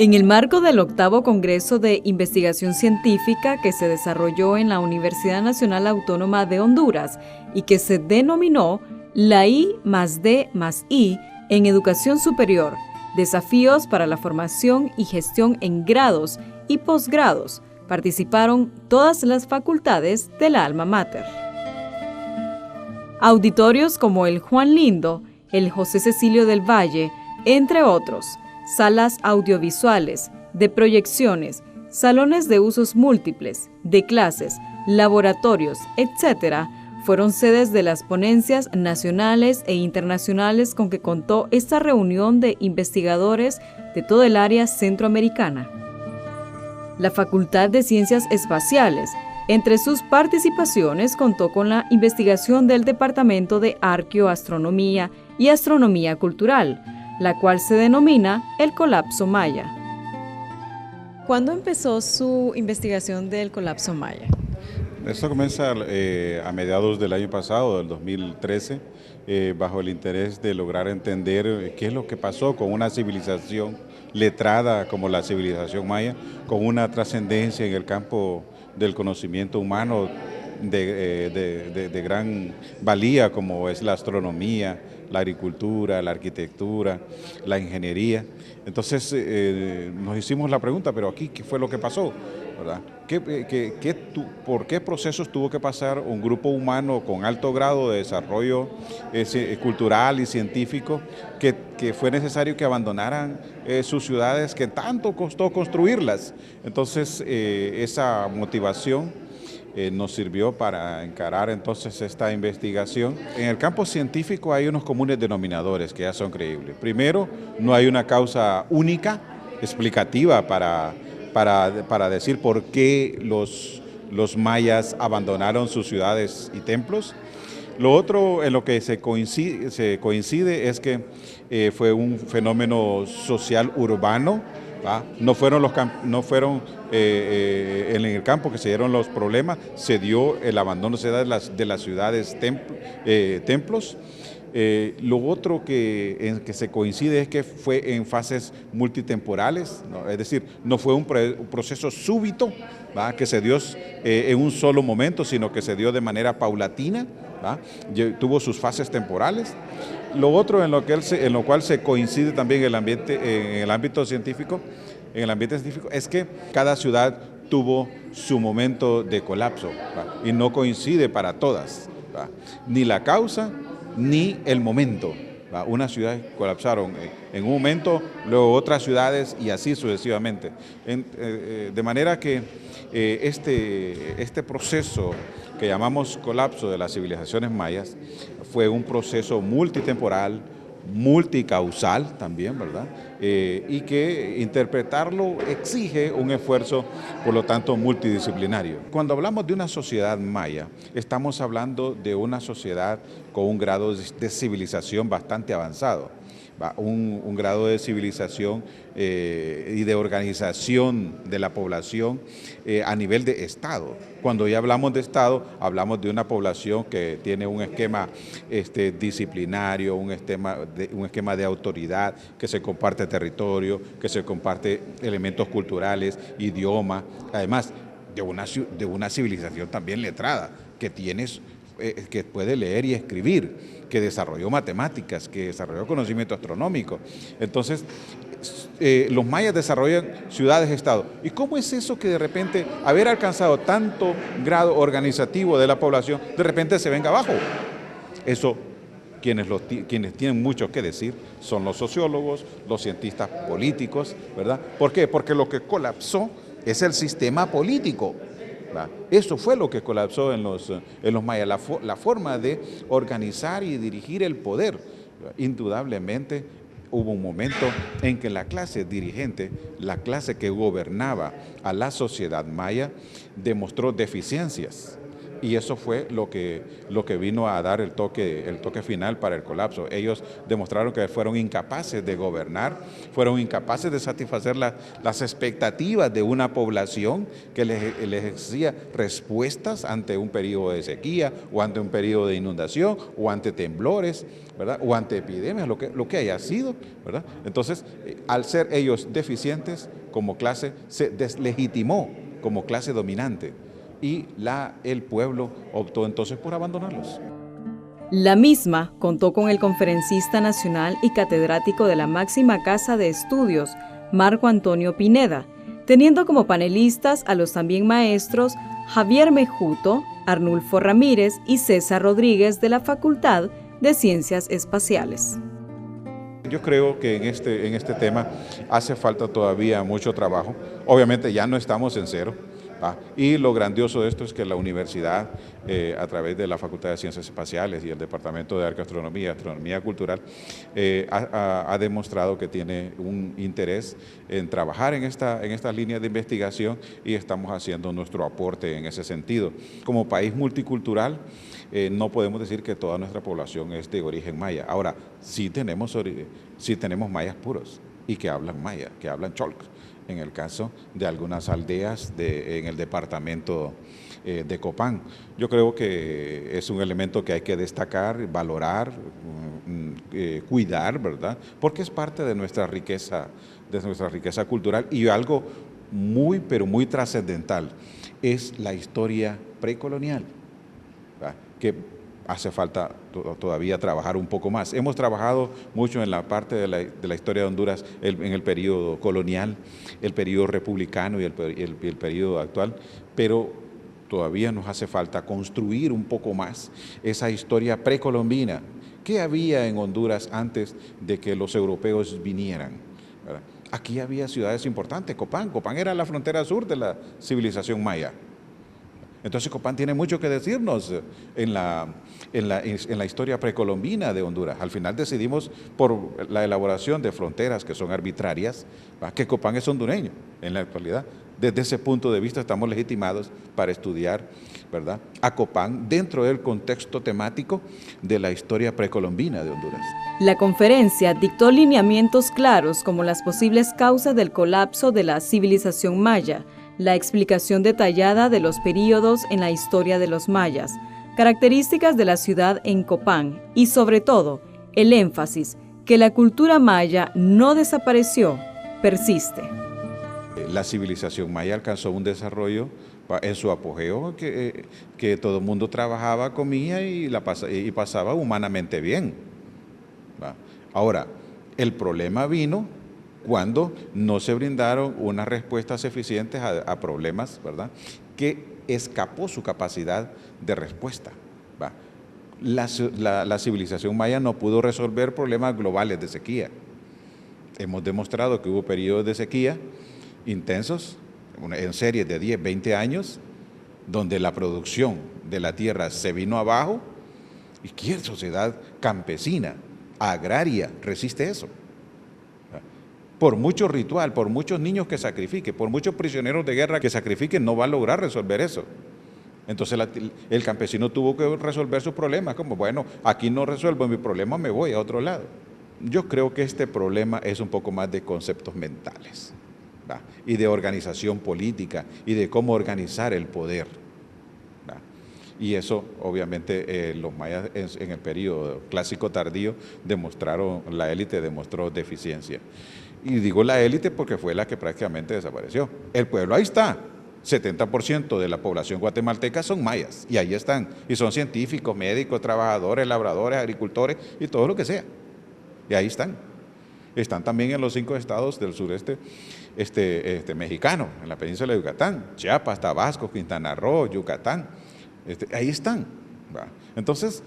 En el marco del 8º Congreso de Investigación Científica que se desarrolló en la Universidad Nacional Autónoma de Honduras y que se denominó la I+D+I en Educación Superior, desafíos para la formación y gestión en grados y posgrados, participaron todas las facultades de la Alma Mater. Auditorios como el Juan Lindo, el José Cecilio del Valle, entre otros, salas audiovisuales, de proyecciones, salones de usos múltiples, de clases, laboratorios, etc., fueron sedes de las ponencias nacionales e internacionales con que contó esta reunión de investigadores de todo el área centroamericana. La Facultad de Ciencias Espaciales, entre sus participaciones, contó con la investigación del Departamento de Arqueoastronomía y Astronomía Cultural, la cual se denomina el colapso maya. ¿Cuándo empezó su investigación del colapso maya? Esto comienza a mediados del año pasado, del 2013, bajo el interés de lograr entender qué es lo que pasó con una civilización letrada como la civilización maya, con una trascendencia en el campo del conocimiento humano de gran valía, como es la astronomía, la agricultura, la arquitectura, la ingeniería. Entonces nos hicimos la pregunta, pero aquí, ¿qué fue lo que pasó? ¿Verdad? ¿Por qué procesos tuvo que pasar un grupo humano con alto grado de desarrollo cultural y científico que fue necesario que abandonaran sus ciudades que tanto costó construirlas? Entonces esa motivación nos sirvió para encarar entonces esta investigación. En el campo científico hay unos comunes denominadores que ya son creíbles. Primero, no hay una causa única, explicativa para decir por qué los mayas abandonaron sus ciudades y templos. Lo otro en lo que se coincide es que fue un fenómeno social urbano. No fueron en el campo que se dieron los problemas, se dio el abandono de las ciudades templos. Lo otro en que se coincide es que fue en fases multitemporales, ¿no? Es decir, no fue un proceso súbito, ¿va?, que se dio en un solo momento, sino que se dio de manera paulatina, ¿va? Tuvo sus fases temporales. Lo otro en lo cual se coincide también en el ámbito científico, es que cada ciudad tuvo su momento de colapso, ¿va?, y no coincide para todas, ¿va?, ni la causa ni el momento, ¿va? Unas ciudades colapsaron en un momento, luego otras ciudades y así sucesivamente. De manera que este proceso que llamamos colapso de las civilizaciones mayas fue un proceso multitemporal, multicausal también, ¿verdad? Y que interpretarlo exige un esfuerzo, por lo tanto, multidisciplinario. Cuando hablamos de una sociedad maya, estamos hablando de una sociedad con un grado de civilización bastante avanzado. Un grado de civilización y de organización de la población a nivel de Estado. Cuando ya hablamos de Estado, hablamos de una población que tiene un esquema disciplinario, un esquema de autoridad, que se comparte territorio, que se comparte elementos culturales, idioma, además de una civilización también letrada, que puede leer y escribir, que desarrolló matemáticas, que desarrolló conocimiento astronómico. Entonces, los mayas desarrollan ciudades-estado. ¿Y cómo es eso que de repente, haber alcanzado tanto grado organizativo de la población, de repente se venga abajo? Eso, quienes tienen mucho que decir son los sociólogos, los cientistas políticos, ¿verdad? ¿Por qué? Porque lo que colapsó es el sistema político. Eso fue lo que colapsó en los mayas, la forma de organizar y dirigir el poder. Indudablemente hubo un momento en que la clase dirigente, la clase que gobernaba a la sociedad maya, demostró deficiencias. Y eso fue lo que vino a dar el toque final para el colapso. Ellos demostraron que fueron incapaces de gobernar, fueron incapaces de satisfacer las expectativas de una población que les exigía respuestas ante un periodo de sequía, o ante un periodo de inundación, o ante temblores, ¿verdad? O ante epidemias, lo que haya sido, ¿verdad? Entonces, al ser ellos deficientes como clase, se deslegitimó como clase dominante. Y el pueblo optó entonces por abandonarlos. La misma contó con el conferencista nacional y catedrático de la máxima casa de estudios, Marco Antonio Pineda, teniendo como panelistas a los también maestros Javier Mejuto, Arnulfo Ramírez y César Rodríguez de la Facultad de Ciencias Espaciales. Yo creo que en este tema hace falta todavía mucho trabajo. Obviamente ya no estamos en cero. Y lo grandioso de esto es que la universidad, a través de la Facultad de Ciencias Espaciales y el Departamento de Arqueoastronomía y Astronomía Cultural, ha demostrado que tiene un interés en trabajar en esta línea de investigación, y estamos haciendo nuestro aporte en ese sentido. Como país multicultural, no podemos decir que toda nuestra población es de origen maya. Ahora, sí tenemos mayas puros y que hablan maya, que hablan cholca, en el caso de algunas aldeas en el departamento de Copán. Yo creo que es un elemento que hay que destacar, valorar, cuidar, ¿verdad? Porque es parte de nuestra riqueza cultural, y algo muy, pero muy trascendental es la historia precolonial, ¿verdad? Que hace falta todavía trabajar un poco más. Hemos trabajado mucho en la parte de la historia de Honduras en el periodo colonial, el periodo republicano y el periodo actual, pero todavía nos hace falta construir un poco más esa historia precolombina. ¿Qué había en Honduras antes de que los europeos vinieran? ¿Verdad? Aquí había ciudades importantes. Copán era la frontera sur de la civilización maya. Entonces Copán tiene mucho que decirnos en la historia precolombina de Honduras. Al final decidimos, por la elaboración de fronteras que son arbitrarias, que Copán es hondureño en la actualidad. Desde ese punto de vista estamos legitimados para estudiar, ¿verdad?, a Copán dentro del contexto temático de la historia precolombina de Honduras. La conferencia dictó lineamientos claros como las posibles causas del colapso de la civilización maya, la explicación detallada de los períodos en la historia de los mayas, características de la ciudad en Copán y, sobre todo, el énfasis que la cultura maya no desapareció, persiste. La civilización maya alcanzó un desarrollo en su apogeo que todo el mundo trabajaba, comía y pasaba humanamente bien. Ahora, el problema vino cuando no se brindaron unas respuestas eficientes a problemas, ¿verdad?, que escapó su capacidad de respuesta. La civilización maya no pudo resolver problemas globales de sequía. Hemos demostrado que hubo periodos de sequía intensos, en series de 10, 20 años, donde la producción de la tierra se vino abajo. ¿Y qué sociedad campesina, agraria, resiste eso? Por mucho ritual, por muchos niños que sacrifique, por muchos prisioneros de guerra que sacrifiquen, no va a lograr resolver eso. Entonces el campesino tuvo que resolver sus problemas, como, bueno, aquí no resuelvo mi problema, me voy a otro lado. Yo creo que este problema es un poco más de conceptos mentales, ¿va?, y de organización política, y de cómo organizar el poder, ¿va? Y eso, obviamente, los mayas en el periodo clásico tardío la élite demostró deficiencia. Y digo la élite porque fue la que prácticamente desapareció. El pueblo ahí está. 70% de la población guatemalteca son mayas, y ahí están. Y son científicos, médicos, trabajadores, labradores, agricultores y todo lo que sea. Y ahí están. Están también en los 5 estados del sureste mexicano, en la península de Yucatán: Chiapas, Tabasco, Quintana Roo, Yucatán. Ahí están. Entonces,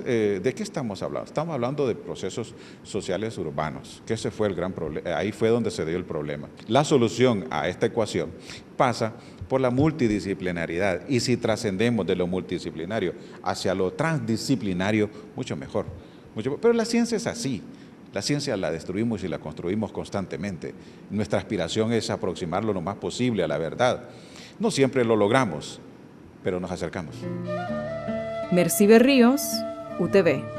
¿de qué estamos hablando? Estamos hablando de procesos sociales urbanos, que ese fue el gran problema. Ahí fue donde se dio el problema. La solución a esta ecuación pasa por la multidisciplinaridad, y si trascendemos de lo multidisciplinario hacia lo transdisciplinario, mucho mejor. Pero la ciencia es así. La ciencia la destruimos y la construimos constantemente. Nuestra aspiración es aproximarlo lo más posible a la verdad. No siempre lo logramos, pero nos acercamos. Mercy Berríos, UTV.